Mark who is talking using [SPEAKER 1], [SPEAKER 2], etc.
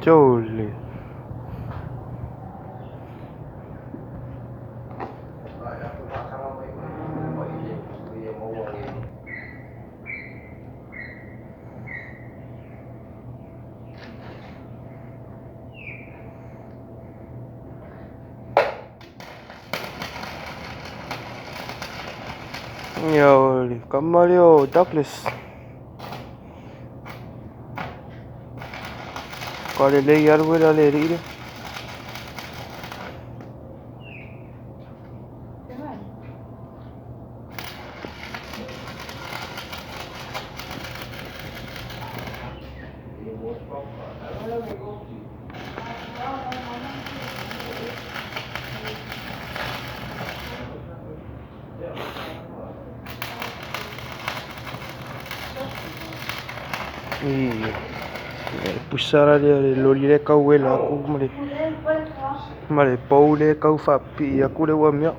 [SPEAKER 1] Jolly. Jolly. Kembali Douglas. Qual è lei quella le ride? Pusara le lolile kau wela aku male. Male paule kau fapi aku le wamia.